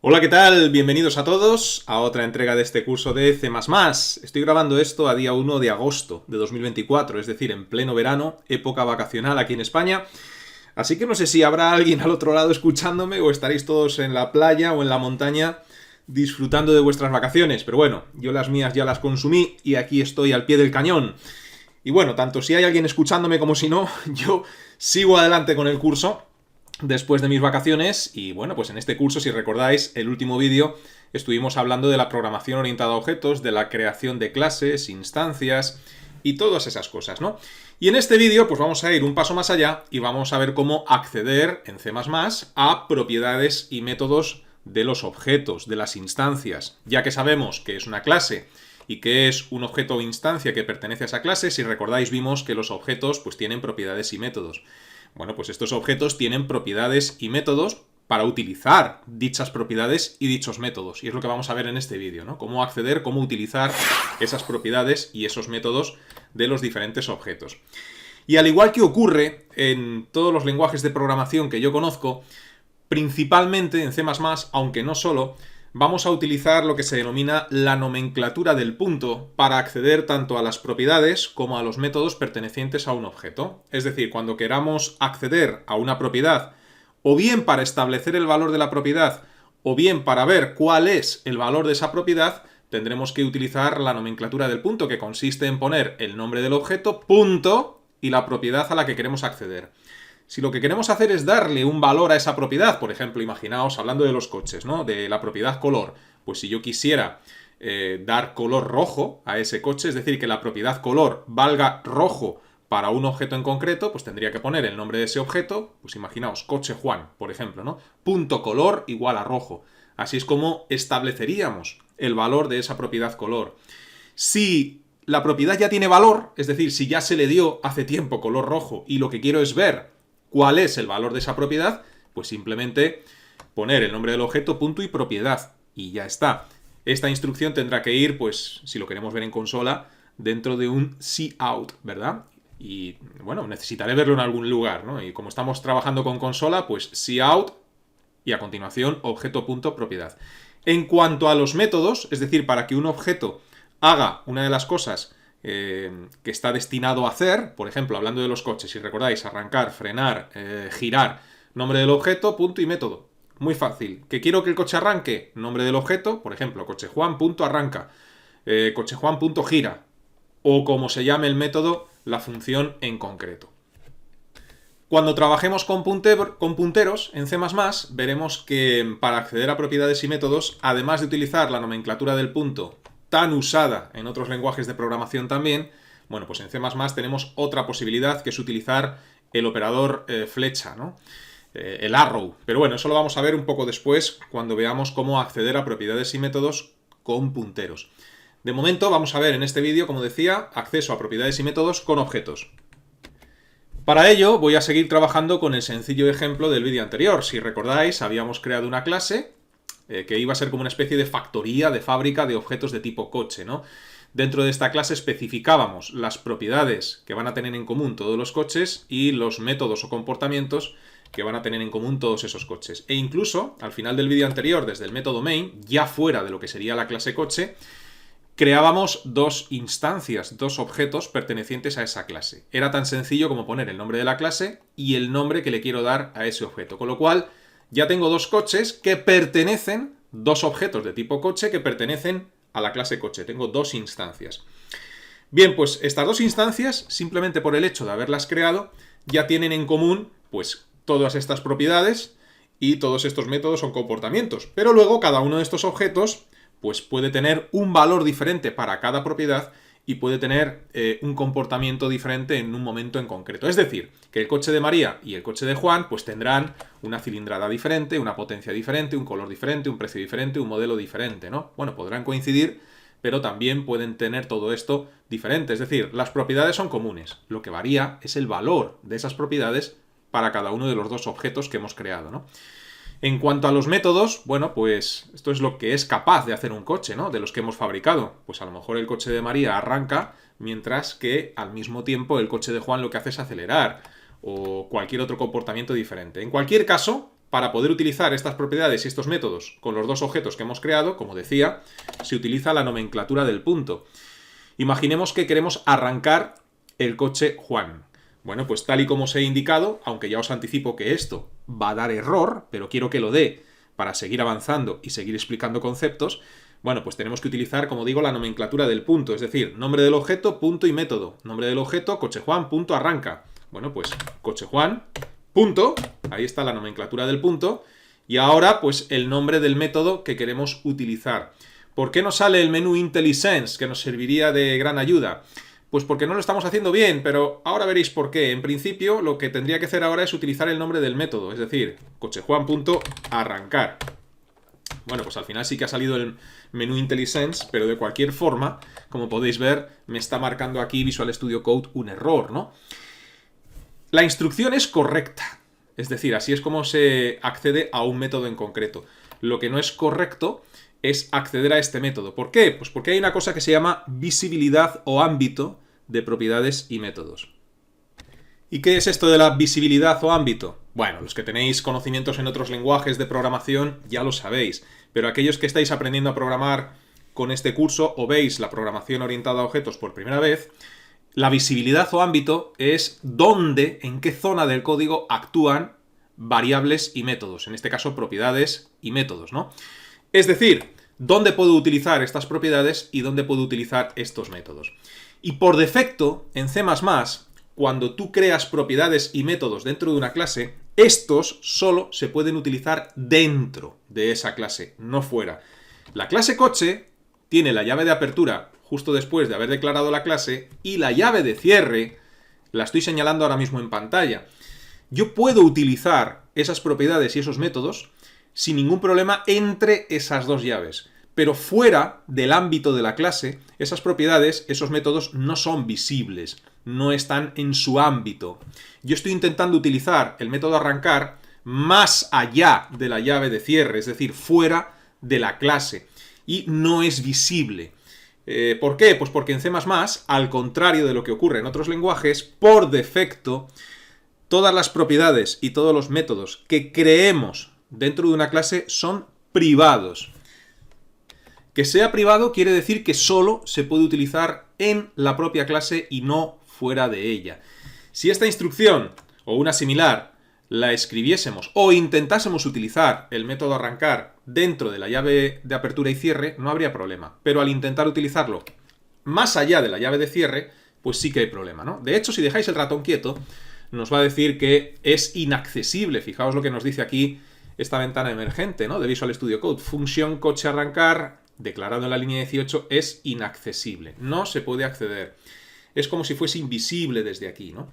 Hola, ¿qué tal? Bienvenidos a todos a otra entrega de este curso de C++. Estoy grabando esto a día 1 de agosto de 2024, es decir, en pleno verano, época vacacional aquí en España. Así que no sé si habrá alguien al otro lado escuchándome o estaréis todos en la playa o en la montaña disfrutando de vuestras vacaciones. Pero bueno, yo las mías ya las consumí y aquí estoy al pie del cañón. Y bueno, tanto si hay alguien escuchándome como si no, yo sigo adelante con el curso después de mis vacaciones. Y bueno, pues en este curso, si recordáis, el último vídeo estuvimos hablando de la programación orientada a objetos, de la creación de clases, instancias y todas esas cosas, ¿no? Y en este vídeo pues vamos a ir un paso más allá y vamos a ver cómo acceder en C++ a propiedades y métodos de los objetos, de las instancias. Ya que sabemos que es una clase y que es un objeto o instancia que pertenece a esa clase, si recordáis vimos que los objetos pues tienen propiedades y métodos. Bueno, pues estos objetos tienen propiedades y métodos para utilizar dichas propiedades y dichos métodos. Y es lo que vamos a ver en este vídeo, ¿no? Cómo acceder, cómo utilizar esas propiedades y esos métodos de los diferentes objetos. Y al igual que ocurre en todos los lenguajes de programación que yo conozco, principalmente en C++, aunque no solo, vamos a utilizar lo que se denomina la nomenclatura del punto para acceder tanto a las propiedades como a los métodos pertenecientes a un objeto. Es decir, cuando queramos acceder a una propiedad, o bien para establecer el valor de la propiedad, o bien para ver cuál es el valor de esa propiedad, tendremos que utilizar la nomenclatura del punto, que consiste en poner el nombre del objeto, punto, y la propiedad a la que queremos acceder. Si lo que queremos hacer es darle un valor a esa propiedad, por ejemplo, imaginaos, hablando de los coches, ¿no? De la propiedad color, pues si yo quisiera dar color rojo a ese coche, es decir, que la propiedad color valga rojo para un objeto en concreto, pues tendría que poner el nombre de ese objeto, pues imaginaos, coche Juan, por ejemplo, ¿no? Punto color igual a rojo. Así es como estableceríamos el valor de esa propiedad color. Si la propiedad ya tiene valor, es decir, si ya se le dio hace tiempo color rojo y lo que quiero es ver cuál es el valor de esa propiedad, pues simplemente poner el nombre del objeto, punto y propiedad, y ya está. Esta instrucción tendrá que ir, pues, si lo queremos ver en consola, dentro de un cout, ¿verdad? Y, bueno, necesitaré verlo en algún lugar, ¿no? Y como estamos trabajando con consola, pues cout y a continuación objeto.propiedad. En cuanto a los métodos, es decir, para que un objeto haga una de las cosas que está destinado a hacer, por ejemplo, hablando de los coches, si recordáis, arrancar, frenar, girar, nombre del objeto, punto y método. Muy fácil. ¿Que quiero que el coche arranque? Nombre del objeto, por ejemplo, cochejuan.arranca, cochejuan.gira, o como se llame el método, la función en concreto. Cuando trabajemos con punteros en C++, veremos que para acceder a propiedades y métodos, además de utilizar la nomenclatura del punto, tan usada en otros lenguajes de programación también, bueno, pues en C++ tenemos otra posibilidad, que es utilizar el operador flecha, ¿no? El arrow. Pero bueno, eso lo vamos a ver un poco después, cuando veamos cómo acceder a propiedades y métodos con punteros. De momento vamos a ver en este vídeo, como decía, acceso a propiedades y métodos con objetos. Para ello voy a seguir trabajando con el sencillo ejemplo del vídeo anterior. Si recordáis, habíamos creado una clase que iba a ser como una especie de factoría, de fábrica de objetos de tipo coche, ¿no? Dentro de esta clase especificábamos las propiedades que van a tener en común todos los coches y los métodos o comportamientos que van a tener en común todos esos coches. E incluso, al final del vídeo anterior, desde el método main, ya fuera de lo que sería la clase coche, creábamos dos instancias, dos objetos pertenecientes a esa clase. Era tan sencillo como poner el nombre de la clase y el nombre que le quiero dar a ese objeto. Con lo cual, ya tengo dos coches que pertenecen, dos objetos de tipo coche que pertenecen a la clase coche. Tengo dos instancias. Bien, pues estas dos instancias, simplemente por el hecho de haberlas creado, ya tienen en común, pues, todas estas propiedades y todos estos métodos o comportamientos. Pero luego cada uno de estos objetos pues puede tener un valor diferente para cada propiedad y puede tener un comportamiento diferente en un momento en concreto. Es decir, que el coche de María y el coche de Juan pues tendrán una cilindrada diferente, una potencia diferente, un color diferente, un precio diferente, un modelo diferente, ¿no? Bueno, podrán coincidir, pero también pueden tener todo esto diferente. Es decir, las propiedades son comunes. Lo que varía es el valor de esas propiedades para cada uno de los dos objetos que hemos creado, ¿no? En cuanto a los métodos, bueno, pues esto es lo que es capaz de hacer un coche, ¿no? De los que hemos fabricado. Pues a lo mejor el coche de María arranca, mientras que al mismo tiempo el coche de Juan lo que hace es acelerar, o cualquier otro comportamiento diferente. En cualquier caso, para poder utilizar estas propiedades y estos métodos con los dos objetos que hemos creado, como decía, se utiliza la nomenclatura del punto. Imaginemos que queremos arrancar el coche Juan. Bueno, pues tal y como os he indicado, aunque ya os anticipo que esto va a dar error, pero quiero que lo dé para seguir avanzando y seguir explicando conceptos, bueno, pues tenemos que utilizar, como digo, la nomenclatura del punto, es decir, nombre del objeto, punto y método. Nombre del objeto, coche Juan, punto, arranca. Bueno, pues coche Juan, punto, ahí está la nomenclatura del punto, y ahora pues el nombre del método que queremos utilizar. ¿Por qué no sale el menú IntelliSense, que nos serviría de gran ayuda? Pues porque no lo estamos haciendo bien, pero ahora veréis por qué. En principio, lo que tendría que hacer ahora es utilizar el nombre del método, es decir, cochejuan.arrancar. Bueno, pues al final sí que ha salido el menú IntelliSense, pero de cualquier forma, como podéis ver, me está marcando aquí Visual Studio Code un error, ¿no? La instrucción es correcta, es decir, así es como se accede a un método en concreto. Lo que no es correcto es acceder a este método. ¿Por qué? Pues porque hay una cosa que se llama visibilidad o ámbito de propiedades y métodos. ¿Y qué es esto de la visibilidad o ámbito? Bueno, los que tenéis conocimientos en otros lenguajes de programación ya lo sabéis, pero aquellos que estáis aprendiendo a programar con este curso o veis la programación orientada a objetos por primera vez, la visibilidad o ámbito es dónde, en qué zona del código actúan variables y métodos, en este caso propiedades y métodos, ¿no? Es decir, dónde puedo utilizar estas propiedades y dónde puedo utilizar estos métodos. Y por defecto, en C++, cuando tú creas propiedades y métodos dentro de una clase, estos solo se pueden utilizar dentro de esa clase, no fuera. La clase coche tiene la llave de apertura justo después de haber declarado la clase y la llave de cierre la estoy señalando ahora mismo en pantalla. Yo puedo utilizar esas propiedades y esos métodos sin ningún problema entre esas dos llaves. Pero fuera del ámbito de la clase, esas propiedades, esos métodos no son visibles, no están en su ámbito. Yo estoy intentando utilizar el método arrancar más allá de la llave de cierre, es decir, fuera de la clase, y no es visible. ¿Por qué? Pues porque en C++, al contrario de lo que ocurre en otros lenguajes, por defecto, todas las propiedades y todos los métodos que creemos dentro de una clase son privados. Que sea privado quiere decir que solo se puede utilizar en la propia clase y no fuera de ella. Si esta instrucción o una similar la escribiésemos o intentásemos utilizar el método arrancar dentro de la llave de apertura y cierre, no habría problema. Pero al intentar utilizarlo más allá de la llave de cierre, pues sí que hay problema, ¿no? De hecho, si dejáis el ratón quieto, nos va a decir que es inaccesible. Fijaos lo que nos dice aquí esta ventana emergente, ¿no? De Visual Studio Code. Función coche arrancar, declarado en la línea 18, es inaccesible. No se puede acceder. Es como si fuese invisible desde aquí, ¿no?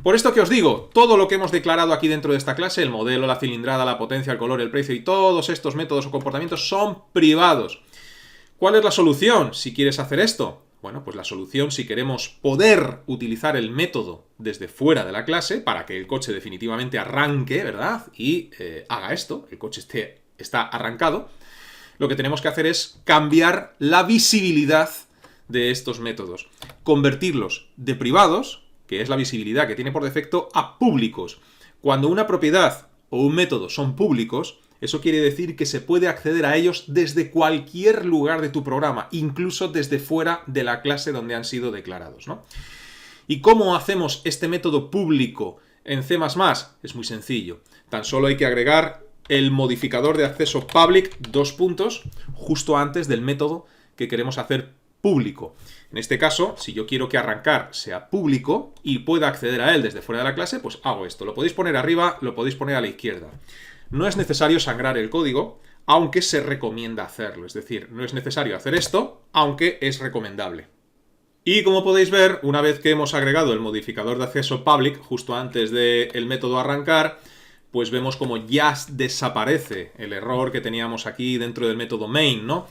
Por esto que os digo, todo lo que hemos declarado aquí dentro de esta clase, el modelo, la cilindrada, la potencia, el color, el precio y todos estos métodos o comportamientos son privados. ¿Cuál es la solución si quieres hacer esto? Bueno, pues la solución, si queremos poder utilizar el método desde fuera de la clase para que el coche definitivamente arranque, ¿verdad? Y haga esto, el coche está arrancado, lo que tenemos que hacer es cambiar la visibilidad de estos métodos. Convertirlos de privados, que es la visibilidad que tiene por defecto, a públicos. Cuando una propiedad o un método son públicos, eso quiere decir que se puede acceder a ellos desde cualquier lugar de tu programa, incluso desde fuera de la clase donde han sido declarados, ¿no? ¿Y cómo hacemos este método público en C++? Es muy sencillo. Tan solo hay que agregar el modificador de acceso public, justo antes del método que queremos hacer público. En este caso, si yo quiero que arrancar sea público y pueda acceder a él desde fuera de la clase, pues hago esto. Lo podéis poner arriba, lo podéis poner a la izquierda. No es necesario sangrar el código, aunque se recomienda hacerlo. Es decir, no es necesario hacer esto, aunque es recomendable. Y como podéis ver, una vez que hemos agregado el modificador de acceso public justo antes del método arrancar, pues vemos como ya desaparece el error que teníamos aquí dentro del método main, ¿no?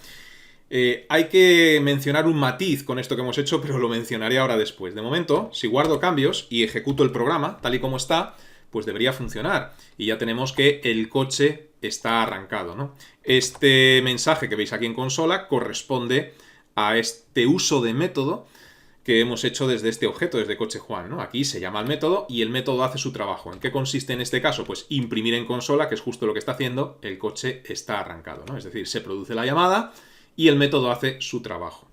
Hay que mencionar un matiz con esto que hemos hecho, pero lo mencionaré ahora después. De momento, si guardo cambios y ejecuto el programa tal y como está, pues debería funcionar. Y ya tenemos que el coche está arrancado, ¿no? Este mensaje que veis aquí en consola corresponde a este uso de método que hemos hecho desde este objeto, desde coche Juan, ¿no? Aquí se llama el método y el método hace su trabajo. ¿En qué consiste en este caso? Pues imprimir en consola, que es justo lo que está haciendo, el coche está arrancado, ¿no? Es decir, se produce la llamada y el método hace su trabajo.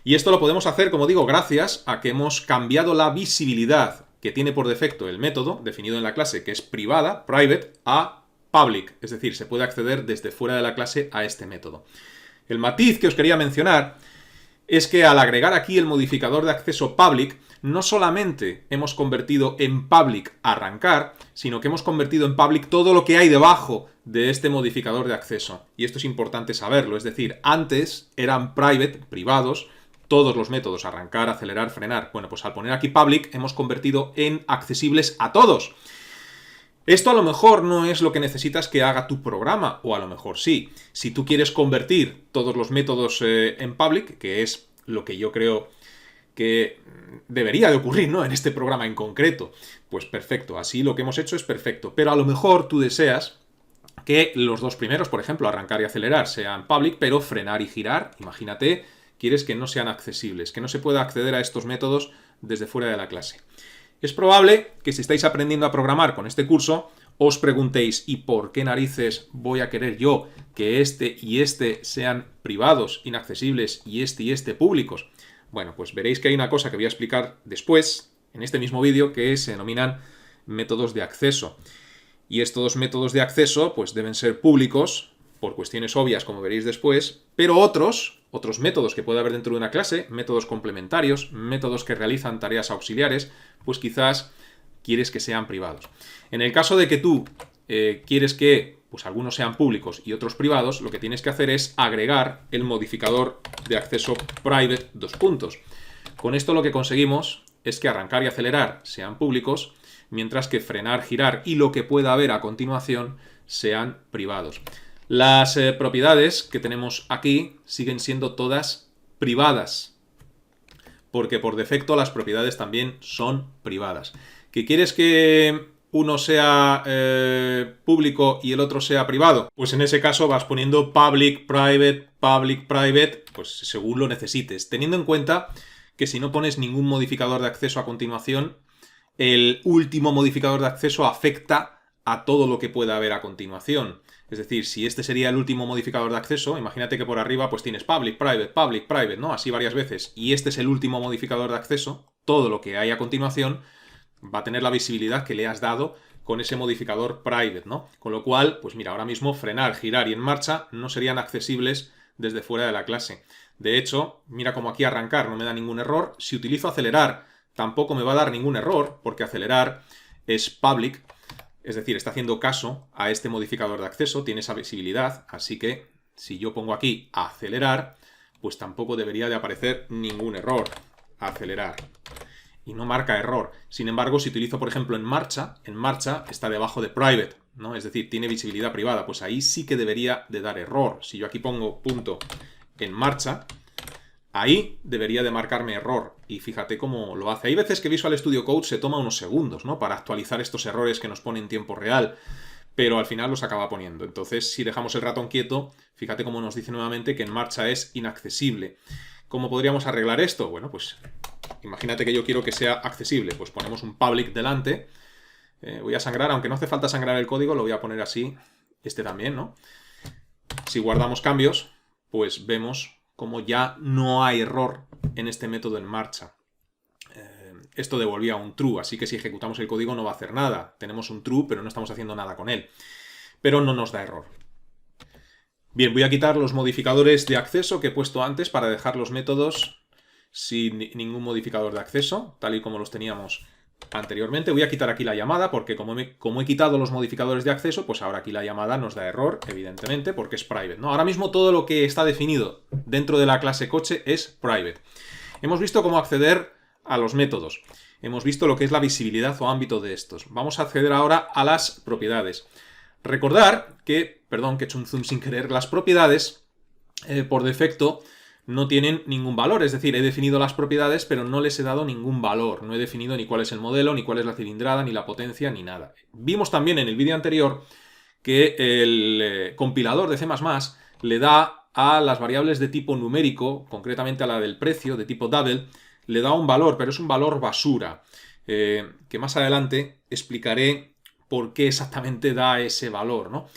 Y esto lo podemos hacer, como digo, gracias a que hemos cambiado la visibilidad que tiene por defecto el método, definido en la clase, que es privada, private, a public. Es decir, se puede acceder desde fuera de la clase a este método. El matiz que os quería mencionar es que al agregar aquí el modificador de acceso public, no solamente hemos convertido en public arrancar, sino que hemos convertido en public todo lo que hay debajo de este modificador de acceso. Y esto es importante saberlo, es decir, antes eran private, privados, todos los métodos, arrancar, acelerar, frenar. Bueno, pues al poner aquí public hemos convertido en accesibles a todos. Esto a lo mejor no es lo que necesitas que haga tu programa, o a lo mejor sí. Si tú quieres convertir todos los métodos en public, que es lo que yo creo que debería de ocurrir, ¿no? En este programa en concreto, pues perfecto, así lo que hemos hecho es perfecto. Pero a lo mejor tú deseas que los dos primeros, por ejemplo, arrancar y acelerar, sean public, pero frenar y girar, imagínate, quieres que no sean accesibles, que no se pueda acceder a estos métodos desde fuera de la clase. Es probable que si estáis aprendiendo a programar con este curso, os preguntéis ¿y por qué narices voy a querer yo que este y este sean privados, inaccesibles y este públicos? Bueno, pues veréis que hay una cosa que voy a explicar después, en este mismo vídeo, que se denominan métodos de acceso. Y estos métodos de acceso pues deben ser públicos, por cuestiones obvias, como veréis después, pero otros métodos que puede haber dentro de una clase, métodos complementarios, métodos que realizan tareas auxiliares, pues quizás quieres que sean privados. En el caso de que tú quieres que pues algunos sean públicos y otros privados, lo que tienes que hacer es agregar el modificador de acceso private . Con esto lo que conseguimos es que arrancar y acelerar sean públicos, mientras que frenar, girar y lo que pueda haber a continuación sean privados. Las propiedades que tenemos aquí siguen siendo todas privadas, porque por defecto las propiedades también son privadas. ¿Que quieres que uno sea público y el otro sea privado? Pues en ese caso vas poniendo public, private, pues según lo necesites, teniendo en cuenta que si no pones ningún modificador de acceso a continuación, el último modificador de acceso afecta a todo lo que pueda haber a continuación. Es decir, si este sería el último modificador de acceso, imagínate que por arriba pues tienes public, private, ¿no? Así varias veces. Y este es el último modificador de acceso, todo lo que hay a continuación va a tener la visibilidad que le has dado con ese modificador private, ¿no? Con lo cual, pues mira, ahora mismo frenar, girar y en marcha no serían accesibles desde fuera de la clase. De hecho, mira como aquí arrancar no me da ningún error. Si utilizo acelerar, tampoco me va a dar ningún error, porque acelerar es public. Es decir, está haciendo caso a este modificador de acceso, tiene esa visibilidad, así que si yo pongo aquí acelerar, pues tampoco debería de aparecer ningún error. Acelerar. Y no marca error. Sin embargo, si utilizo, por ejemplo, en marcha está debajo de private, ¿no? Es decir, tiene visibilidad privada, pues ahí sí que debería de dar error. Si yo aquí pongo punto en marcha, ahí debería de marcarme error. Y fíjate cómo lo hace. Hay veces que Visual Studio Code se toma unos segundos, ¿no? Para actualizar estos errores que nos pone en tiempo real. Pero al final los acaba poniendo. Entonces, si dejamos el ratón quieto, fíjate cómo nos dice nuevamente que en marcha es inaccesible. ¿Cómo podríamos arreglar esto? Bueno, pues imagínate que yo quiero que sea accesible. Pues ponemos un public delante. Voy a sangrar, aunque no hace falta sangrar el código, lo voy a poner así. Este también, ¿no? Si guardamos cambios, pues vemos como ya no hay error en este método en marcha. Esto devolvía un true, así que si ejecutamos el código no va a hacer nada. Tenemos un true, pero no estamos haciendo nada con él. Pero no nos da error. Bien, voy a quitar los modificadores de acceso que he puesto antes para dejar los métodos sin ningún modificador de acceso, tal y como los teníamos anteriormente. Voy a quitar aquí la llamada porque como he quitado los modificadores de acceso, pues ahora aquí la llamada nos da error, evidentemente, porque es private, ¿no? Ahora mismo todo lo que está definido dentro de la clase coche es private. Hemos visto cómo acceder a los métodos. Hemos visto lo que es la visibilidad o ámbito de estos. Vamos a acceder ahora a las propiedades. Recordar que, perdón que he hecho un zoom sin querer, las propiedades por defecto no tienen ningún valor, es decir, he definido las propiedades pero no les he dado ningún valor, no he definido ni cuál es el modelo, ni cuál es la cilindrada, ni la potencia, ni nada. Vimos también en el vídeo anterior que el compilador de C++ le da a las variables de tipo numérico, concretamente a la del precio de tipo double, le da un valor, pero es un valor basura, que más adelante explicaré por qué exactamente da ese valor, ¿no?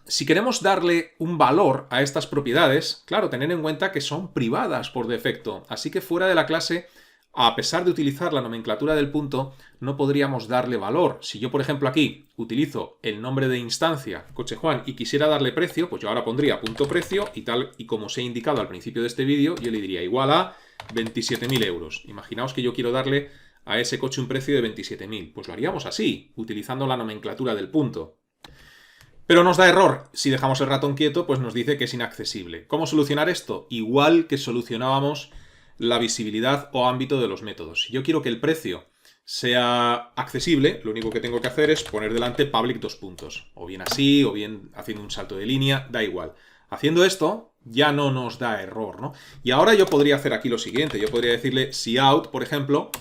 Si queremos darle un valor a estas propiedades, claro, tener en cuenta que son privadas por defecto, así que fuera de la clase, a pesar de utilizar la nomenclatura del punto, no podríamos darle valor. Si yo, por ejemplo, aquí utilizo el nombre de instancia, coche Juan, y quisiera darle precio, pues yo ahora pondría punto precio y tal y como os he indicado al principio de este vídeo, yo le diría igual a 27.000 euros. Imaginaos que yo quiero darle a ese coche un precio de 27.000. Pues lo haríamos así, utilizando la nomenclatura del punto. Pero nos da error. Si dejamos el ratón quieto, pues nos dice que es inaccesible. ¿Cómo solucionar esto? Igual que solucionábamos la visibilidad o ámbito de los métodos. Si yo quiero que el precio sea accesible, lo único que tengo que hacer es poner delante public dos puntos. O bien así, o bien haciendo un salto de línea, da igual. Haciendo esto, ya no nos da error, ¿no? Y ahora yo podría hacer aquí lo siguiente. Yo podría decirle cout, por ejemplo,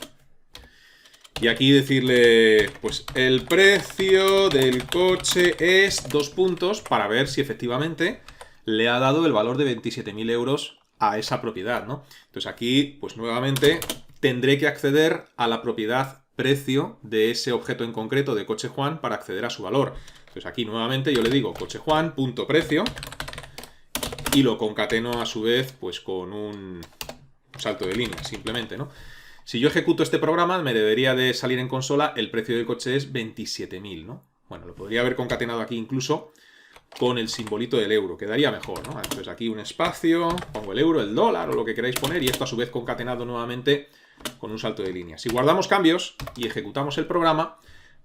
y aquí decirle, pues el precio del coche es dos puntos para ver si efectivamente le ha dado el valor de 27.000 euros a esa propiedad, ¿no? Entonces aquí, pues nuevamente, tendré que acceder a la propiedad precio de ese objeto en concreto de coche Juan para acceder a su valor. Entonces aquí nuevamente yo le digo coche Juan punto precio y lo concateno a su vez pues con un salto de línea, simplemente, ¿no? Si yo ejecuto este programa, me debería de salir en consola, el precio del coche es 27.000, ¿no? Bueno, lo podría haber concatenado aquí incluso con el simbolito del euro, quedaría mejor, ¿no? Entonces aquí un espacio, pongo el euro, el dólar o lo que queráis poner y esto a su vez concatenado nuevamente con un salto de línea. Si guardamos cambios y ejecutamos el programa,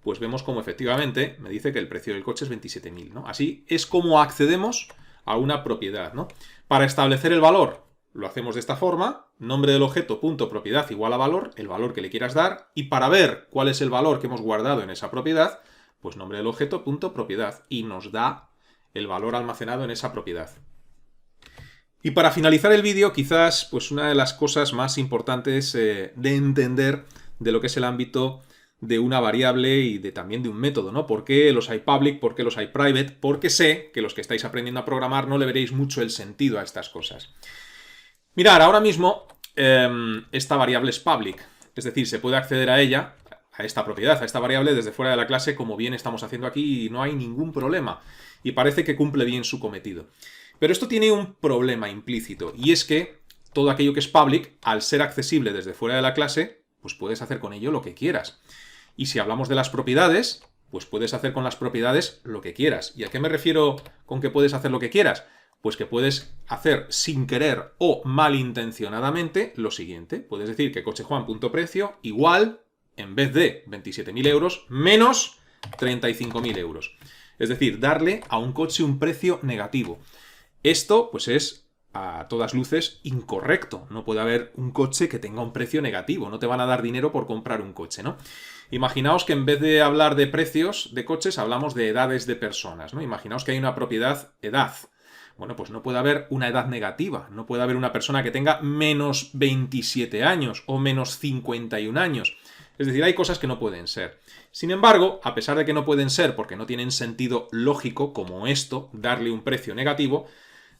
pues vemos como efectivamente me dice que el precio del coche es 27.000, ¿no? Así es como accedemos a una propiedad, ¿no? Para establecer el valor, lo hacemos de esta forma, nombre del objeto punto propiedad igual a valor, el valor que le quieras dar, y para ver cuál es el valor que hemos guardado en esa propiedad, pues nombre del objeto punto propiedad, y nos da el valor almacenado en esa propiedad. Y para finalizar el vídeo, quizás pues una de las cosas más importantes de entender de lo que es el ámbito de una variable y también de un método, ¿no? ¿Por qué los hay public? ¿Por qué los hay private? Porque sé que los que estáis aprendiendo a programar no le veréis mucho el sentido a estas cosas. Mirad, ahora mismo esta variable es public, es decir, se puede acceder a ella, a esta propiedad, a esta variable desde fuera de la clase, como bien estamos haciendo aquí, y no hay ningún problema. Y parece que cumple bien su cometido. Pero esto tiene un problema implícito, y es que todo aquello que es public, al ser accesible desde fuera de la clase, pues puedes hacer con ello lo que quieras. Y si hablamos de las propiedades, pues puedes hacer con las propiedades lo que quieras. ¿Y a qué me refiero con que puedes hacer lo que quieras? Pues que puedes hacer sin querer o malintencionadamente lo siguiente. Puedes decir que cochejuan.precio igual, en vez de 27.000 euros, menos 35.000 euros. Es decir, darle a un coche un precio negativo. Esto, pues es a todas luces incorrecto. No puede haber un coche que tenga un precio negativo. No te van a dar dinero por comprar un coche, ¿no? Imaginaos que en vez de hablar de precios de coches, hablamos de edades de personas, ¿no? Imaginaos que hay una propiedad edad. Bueno, pues no puede haber una edad negativa, no puede haber una persona que tenga menos 27 años o menos 51 años. Es decir, hay cosas que no pueden ser. Sin embargo, a pesar de que no pueden ser porque no tienen sentido lógico, como esto, darle un precio negativo,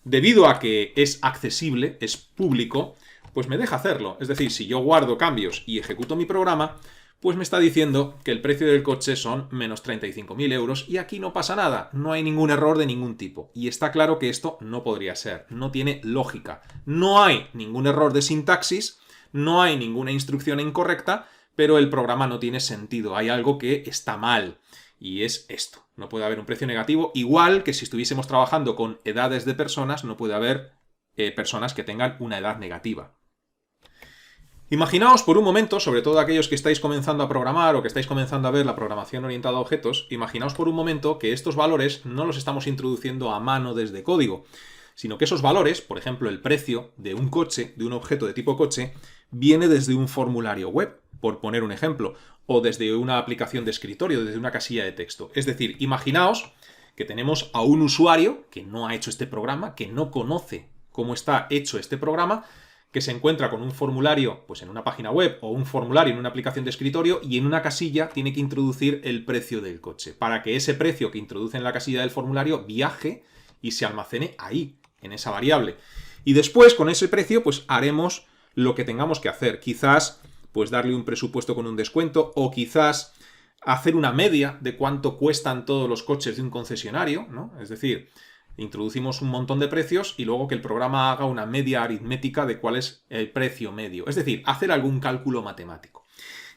debido a que es accesible, es público, pues me deja hacerlo. Es decir, si yo guardo cambios y ejecuto mi programa, pues me está diciendo que el precio del coche son menos 35.000 euros y aquí no pasa nada, no hay ningún error de ningún tipo. Y está claro que esto no podría ser, no tiene lógica. No hay ningún error de sintaxis, no hay ninguna instrucción incorrecta, pero el programa no tiene sentido, hay algo que está mal. Y es esto, no puede haber un precio negativo, igual que si estuviésemos trabajando con edades de personas, no puede haber personas que tengan una edad negativa. Imaginaos por un momento, sobre todo aquellos que estáis comenzando a programar o que estáis comenzando a ver la programación orientada a objetos, imaginaos por un momento que estos valores no los estamos introduciendo a mano desde código, sino que esos valores, por ejemplo el precio de un coche, de un objeto de tipo coche, viene desde un formulario web, por poner un ejemplo, o desde una aplicación de escritorio, desde una casilla de texto. Es decir, imaginaos que tenemos a un usuario que no ha hecho este programa, que no conoce cómo está hecho este programa, que se encuentra con un formulario pues en una página web o un formulario en una aplicación de escritorio y en una casilla tiene que introducir el precio del coche para que ese precio que introduce en la casilla del formulario viaje y se almacene ahí, en esa variable. Y después con ese precio pues haremos lo que tengamos que hacer. Quizás, pues darle un presupuesto con un descuento, o quizás hacer una media de cuánto cuestan todos los coches de un concesionario, ¿no? Es decir, introducimos un montón de precios y luego que el programa haga una media aritmética de cuál es el precio medio. Es decir, hacer algún cálculo matemático.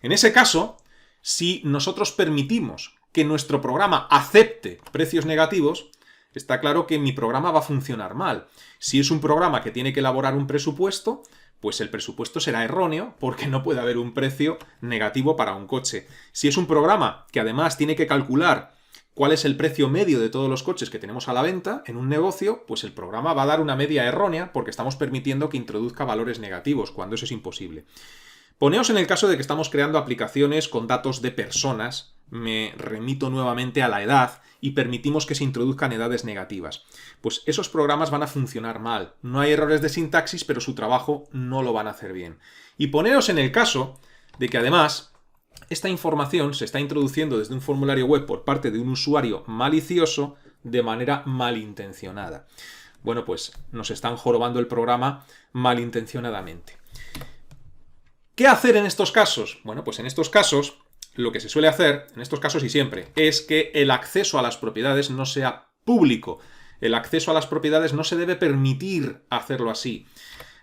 En ese caso, si nosotros permitimos que nuestro programa acepte precios negativos, está claro que mi programa va a funcionar mal. Si es un programa que tiene que elaborar un presupuesto, pues el presupuesto será erróneo porque no puede haber un precio negativo para un coche. Si es un programa que además tiene que calcular cuál es el precio medio de todos los coches que tenemos a la venta en un negocio, pues el programa va a dar una media errónea porque estamos permitiendo que introduzca valores negativos, cuando eso es imposible. Poneos en el caso de que estamos creando aplicaciones con datos de personas, me remito nuevamente a la edad, y permitimos que se introduzcan edades negativas. Pues esos programas van a funcionar mal. No hay errores de sintaxis, pero su trabajo no lo van a hacer bien. Y poneos en el caso de que además esta información se está introduciendo desde un formulario web por parte de un usuario malicioso de manera malintencionada. Bueno, pues nos están jorobando el programa malintencionadamente. ¿Qué hacer en estos casos? Bueno, pues en estos casos, lo que se suele hacer, en estos casos y siempre, es que el acceso a las propiedades no sea público. El acceso a las propiedades no se debe permitir hacerlo así.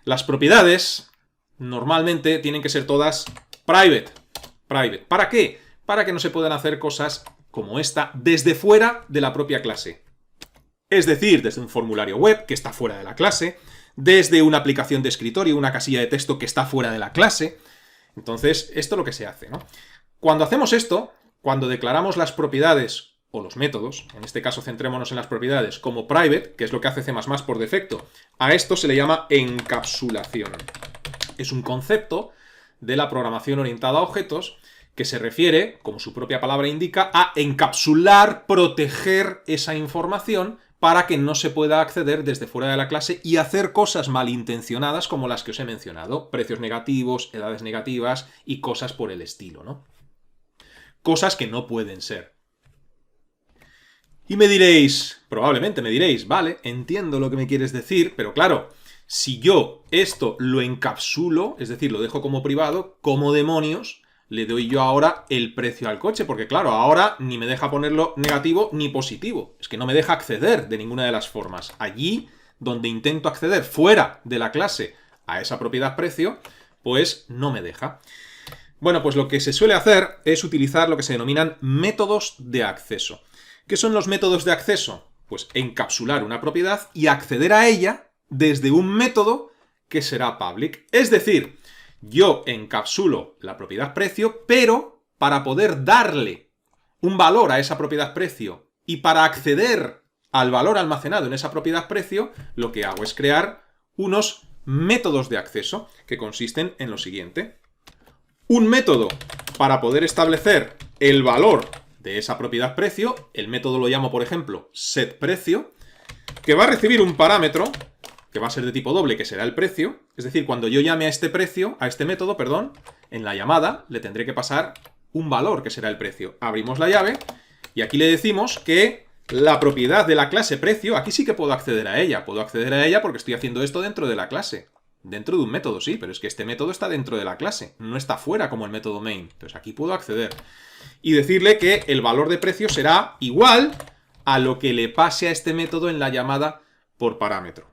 Las propiedades, normalmente, tienen que ser todas private. ¿Para qué? Para que no se puedan hacer cosas como esta desde fuera de la propia clase. Es decir, desde un formulario web que está fuera de la clase, desde una aplicación de escritorio, una casilla de texto que está fuera de la clase. Entonces, esto es lo que se hace, ¿no? Cuando hacemos esto, cuando declaramos las propiedades o los métodos, en este caso centrémonos en las propiedades, como private, que es lo que hace C++ por defecto, a esto se le llama encapsulación. Es un concepto de la programación orientada a objetos que se refiere, como su propia palabra indica, a encapsular, proteger esa información para que no se pueda acceder desde fuera de la clase y hacer cosas malintencionadas como las que os he mencionado, precios negativos, edades negativas y cosas por el estilo, ¿no? Cosas que no pueden ser. Y me diréis, probablemente me diréis, vale, entiendo lo que me quieres decir, pero claro, si yo esto lo encapsulo, es decir, lo dejo como privado, ¿cómo demonios le doy yo ahora el precio al coche? Porque claro, ahora ni me deja ponerlo negativo ni positivo. Es que no me deja acceder de ninguna de las formas. Allí donde intento acceder fuera de la clase a esa propiedad precio, pues no me deja. Bueno, pues lo que se suele hacer es utilizar lo que se denominan métodos de acceso. ¿Qué son los métodos de acceso? Pues encapsular una propiedad y acceder a ella desde un método que será public. Es decir, yo encapsulo la propiedad precio, pero para poder darle un valor a esa propiedad precio y para acceder al valor almacenado en esa propiedad precio, lo que hago es crear unos métodos de acceso que consisten en lo siguiente. Un método para poder establecer el valor de esa propiedad precio, el método lo llamo, por ejemplo, setPrecio, que va a recibir un parámetro que va a ser de tipo doble, que será el precio. Es decir, cuando yo llame a este método, en la llamada le tendré que pasar un valor, que será el precio. Abrimos la llave y aquí le decimos que la propiedad de la clase precio, aquí sí que puedo acceder a ella. Puedo acceder a ella porque estoy haciendo esto dentro de la clase. Dentro de un método, sí, pero es que este método está dentro de la clase, no está fuera como el método main. Entonces aquí puedo acceder. Y decirle que el valor de precio será igual a lo que le pase a este método en la llamada por parámetro.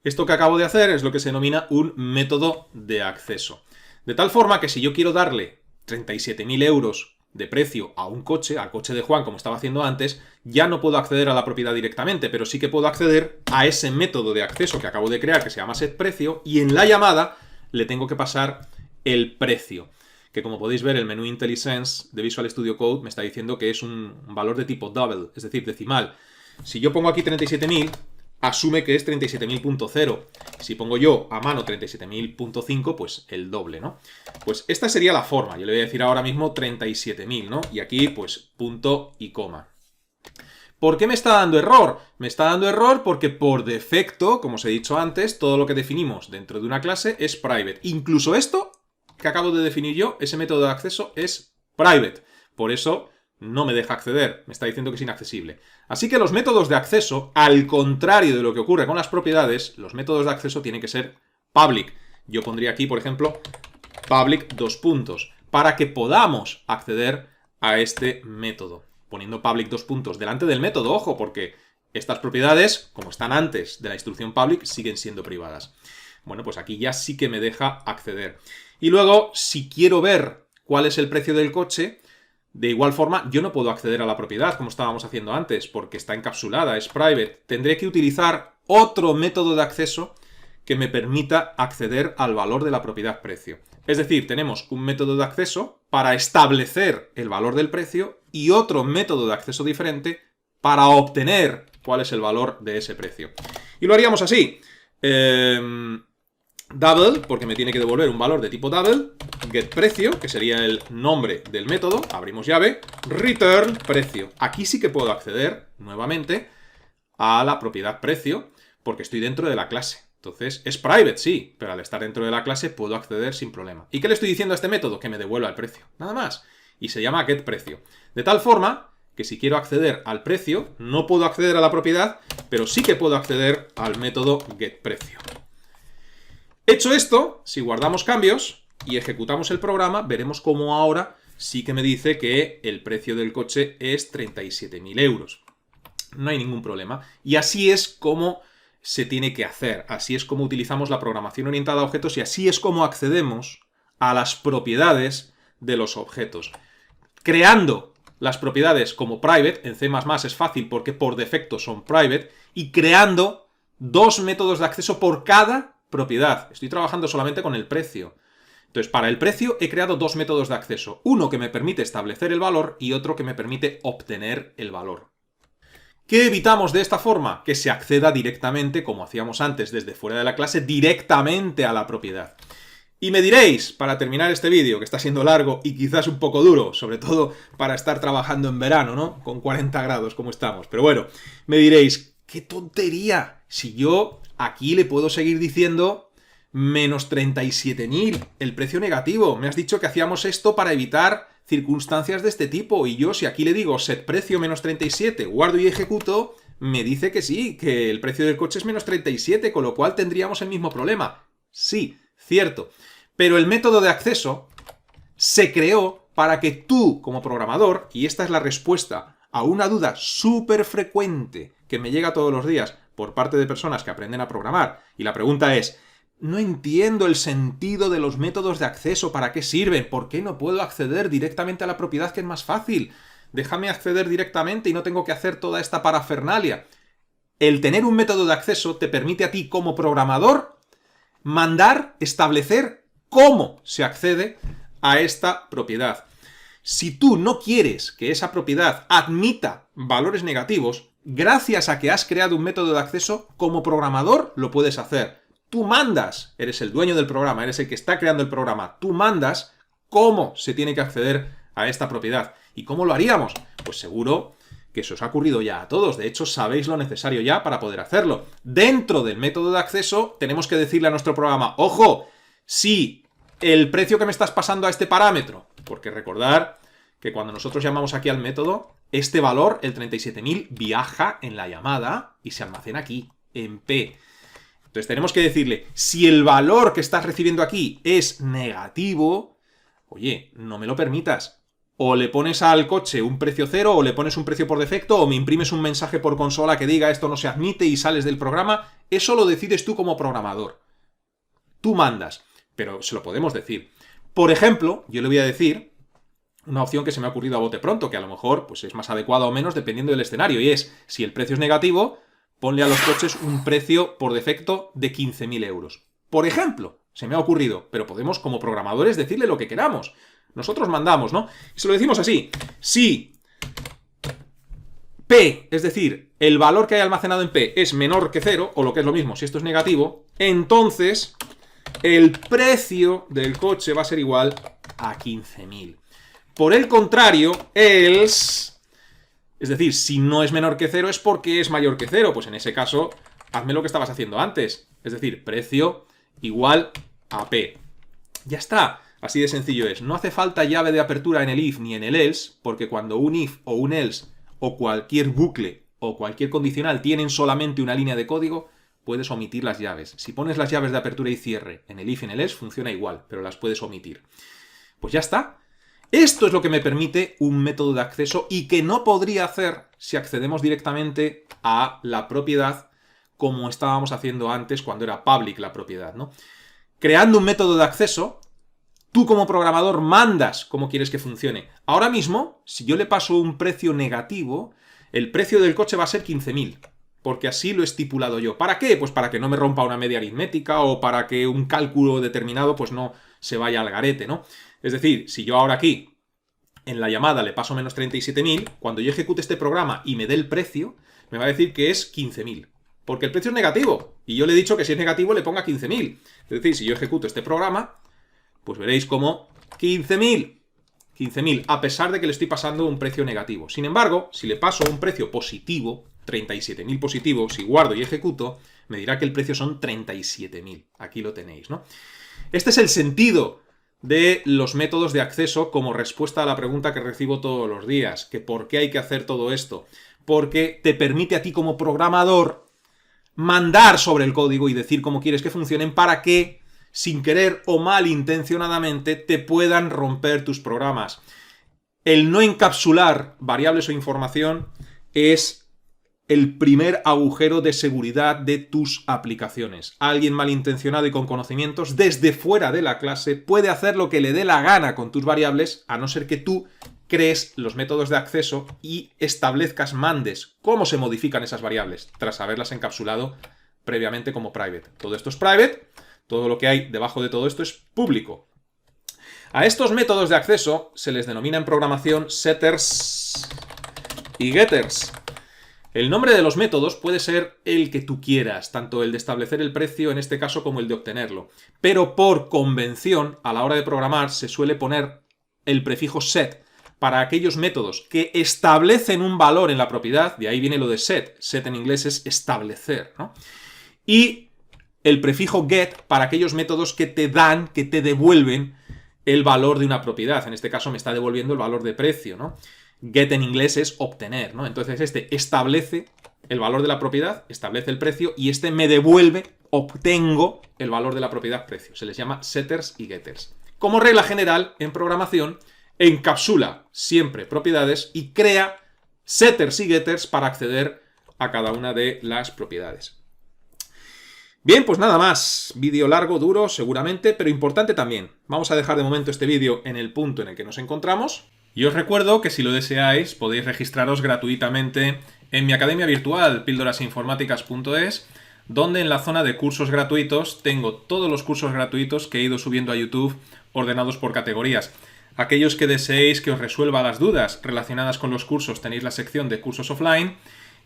Esto que acabo de hacer es lo que se denomina un método de acceso. De tal forma que si yo quiero darle 37.000 euros de precio a un coche, al coche de Juan, como estaba haciendo antes, ya no puedo acceder a la propiedad directamente, pero sí que puedo acceder a ese método de acceso que acabo de crear, que se llama setPrecio, y en la llamada le tengo que pasar el precio, que como podéis ver, el menú IntelliSense de Visual Studio Code me está diciendo que es un valor de tipo double, es decir, decimal. Si yo pongo aquí 37.000, asume que es 37.000.0. Si pongo yo a mano 37.000.5, pues el doble, ¿no? Pues esta sería la forma. Yo le voy a decir ahora mismo 37.000, ¿no? Y aquí, pues, punto y coma. ¿Por qué me está dando error? Me está dando error porque por defecto, como os he dicho antes, todo lo que definimos dentro de una clase es private. Incluso esto que acabo de definir yo, ese método de acceso es private. Por eso no me deja acceder, me está diciendo que es inaccesible. Así que los métodos de acceso, al contrario de lo que ocurre con las propiedades, los métodos de acceso tienen que ser public. Yo pondría aquí, por ejemplo, public dos puntos, para que podamos acceder a este método. Poniendo public dos puntos delante del método, ojo, porque estas propiedades, como están antes de la instrucción public, siguen siendo privadas. Bueno, pues aquí ya sí que me deja acceder. Y luego, si quiero ver cuál es el precio del coche, de igual forma, yo no puedo acceder a la propiedad, como estábamos haciendo antes, porque está encapsulada, es private. Tendré que utilizar otro método de acceso que me permita acceder al valor de la propiedad precio. Es decir, tenemos un método de acceso para establecer el valor del precio y otro método de acceso diferente para obtener cuál es el valor de ese precio. Y lo haríamos así. Double, porque me tiene que devolver un valor de tipo double, getPrecio, que sería el nombre del método, abrimos llave, return precio. Aquí sí que puedo acceder, nuevamente, a la propiedad precio, porque estoy dentro de la clase. Entonces, es private, sí, pero al estar dentro de la clase puedo acceder sin problema. ¿Y qué le estoy diciendo a este método? Que me devuelva el precio, nada más. Y se llama getPrecio. De tal forma que si quiero acceder al precio, no puedo acceder a la propiedad, pero sí que puedo acceder al método getPrecio. Hecho esto, si guardamos cambios y ejecutamos el programa, veremos cómo ahora sí que me dice que el precio del coche es 37.000 euros. No hay ningún problema. Y así es como se tiene que hacer. Así es como utilizamos la programación orientada a objetos y así es como accedemos a las propiedades de los objetos. Creando las propiedades como private, en C++ es fácil porque por defecto son private, y creando dos métodos de acceso por cada propiedad. Estoy trabajando solamente con el precio. Entonces, para el precio he creado dos métodos de acceso. Uno que me permite establecer el valor y otro que me permite obtener el valor. ¿Qué evitamos de esta forma? Que se acceda directamente, como hacíamos antes, desde fuera de la clase, directamente a la propiedad. Y me diréis, para terminar este vídeo, que está siendo largo y quizás un poco duro, sobre todo para estar trabajando en verano, ¿no? Con 40 grados como estamos. Pero bueno, me diréis, ¡qué tontería! Si yo aquí le puedo seguir diciendo menos 37.000, el precio negativo. Me has dicho que hacíamos esto para evitar circunstancias de este tipo. Y yo, si aquí le digo set precio menos 37, guardo y ejecuto, me dice que sí, que el precio del coche es menos 37, con lo cual tendríamos el mismo problema. Sí, cierto. Pero el método de acceso se creó para que tú, como programador, y esta es la respuesta a una duda súper frecuente que me llega todos los días por parte de personas que aprenden a programar, y la pregunta es, no entiendo el sentido de los métodos de acceso, ¿para qué sirven? ¿Por qué no puedo acceder directamente a la propiedad, que es más fácil? Déjame acceder directamente y no tengo que hacer toda esta parafernalia. El tener un método de acceso te permite a ti, como programador, mandar, establecer cómo se accede a esta propiedad. Si tú no quieres que esa propiedad admita valores negativos, gracias a que has creado un método de acceso, como programador lo puedes hacer. Tú mandas, eres el dueño del programa, eres el que está creando el programa, tú mandas cómo se tiene que acceder a esta propiedad. ¿Y cómo lo haríamos? Pues seguro que se os ha ocurrido ya a todos. De hecho, sabéis lo necesario ya para poder hacerlo. Dentro del método de acceso tenemos que decirle a nuestro programa, ¡ojo! Si el precio que me estás pasando a este parámetro, porque recordar que cuando nosotros llamamos aquí al método, este valor, el 37.000, viaja en la llamada y se almacena aquí, en P. Entonces tenemos que decirle, si el valor que estás recibiendo aquí es negativo, oye, no me lo permitas. O le pones al coche un precio cero, o le pones un precio por defecto, o me imprimes un mensaje por consola que diga esto no se admite y sales del programa. Eso lo decides tú como programador. Tú mandas, pero se lo podemos decir. Por ejemplo, yo le voy a decir una opción que se me ha ocurrido a bote pronto, que a lo mejor pues, es más adecuada o menos dependiendo del escenario, y es, si el precio es negativo, ponle a los coches un precio por defecto de 15.000 euros. Por ejemplo, se me ha ocurrido, pero podemos como programadores decirle lo que queramos. Nosotros mandamos, ¿no? Y se lo decimos así, si P, es decir, el valor que hay almacenado en P es menor que 0, o lo que es lo mismo, si esto es negativo, entonces el precio del coche va a ser igual a 15.000. Por el contrario, else, es decir, si no es menor que 0 es porque es mayor que 0, pues en ese caso, hazme lo que estabas haciendo antes, es decir, precio igual a P. Ya está, así de sencillo es. No hace falta llave de apertura en el if ni en el else, porque cuando un if o un else o cualquier bucle o cualquier condicional tienen solamente una línea de código, puedes omitir las llaves. Si pones las llaves de apertura y cierre en el if y en el else, funciona igual, pero las puedes omitir. Pues ya está. Esto es lo que me permite un método de acceso y que no podría hacer si accedemos directamente a la propiedad como estábamos haciendo antes cuando era public la propiedad, ¿no? Creando un método de acceso, tú como programador mandas cómo quieres que funcione. Ahora mismo, si yo le paso un precio negativo, el precio del coche va a ser 15.000, porque así lo he estipulado yo. ¿Para qué? Pues para que no me rompa una media aritmética o para que un cálculo determinado pues no se vaya al garete, ¿no? Es decir, si yo ahora aquí en la llamada le paso menos 37.000, cuando yo ejecute este programa y me dé el precio, me va a decir que es 15.000. Porque el precio es negativo. Y yo le he dicho que si es negativo le ponga 15.000. Es decir, si yo ejecuto este programa, pues veréis como 15.000. 15.000, a pesar de que le estoy pasando un precio negativo. Sin embargo, si le paso un precio positivo, 37.000 positivo, si guardo y ejecuto, me dirá que el precio son 37.000. Aquí lo tenéis, ¿no? Este es el sentido de los métodos de acceso como respuesta a la pregunta que recibo todos los días, que ¿por qué hay que hacer todo esto? Porque te permite a ti como programador mandar sobre el código y decir cómo quieres que funcionen para que, sin querer o malintencionadamente, te puedan romper tus programas. El no encapsular variables o información es el primer agujero de seguridad de tus aplicaciones. Alguien malintencionado y con conocimientos desde fuera de la clase puede hacer lo que le dé la gana con tus variables, a no ser que tú crees los métodos de acceso y establezcas, mandes cómo se modifican esas variables, tras haberlas encapsulado previamente como private. Todo esto es private, todo lo que hay debajo de todo esto es público. A estos métodos de acceso se les denomina en programación setters y getters. El nombre de los métodos puede ser el que tú quieras, tanto el de establecer el precio en este caso como el de obtenerlo. Pero por convención, a la hora de programar, se suele poner el prefijo set para aquellos métodos que establecen un valor en la propiedad, de ahí viene lo de set. Set en inglés es establecer, ¿no? Y el prefijo get para aquellos métodos que te dan, que te devuelven el valor de una propiedad. En este caso me está devolviendo el valor de precio, ¿no? Get en inglés es obtener, ¿no? Entonces este establece el valor de la propiedad, establece el precio y este me devuelve, obtengo el valor de la propiedad precio. Se les llama setters y getters. Como regla general, en programación, encapsula siempre propiedades y crea setters y getters para acceder a cada una de las propiedades. Bien, pues nada más. Vídeo largo, duro, seguramente, pero importante también. Vamos a dejar de momento este vídeo en el punto en el que nos encontramos. Y os recuerdo que si lo deseáis podéis registraros gratuitamente en mi academia virtual píldorasinformáticas.es, donde en la zona de cursos gratuitos tengo todos los cursos gratuitos que he ido subiendo a YouTube ordenados por categorías. Aquellos que deseéis que os resuelva las dudas relacionadas con los cursos tenéis la sección de cursos offline,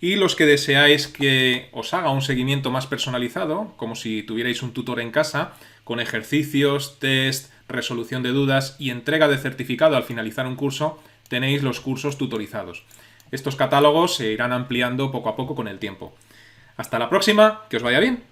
y los que deseáis que os haga un seguimiento más personalizado, como si tuvierais un tutor en casa, con ejercicios, test, resolución de dudas y entrega de certificado al finalizar un curso, tenéis los cursos tutorizados. Estos catálogos se irán ampliando poco a poco con el tiempo. Hasta la próxima, que os vaya bien.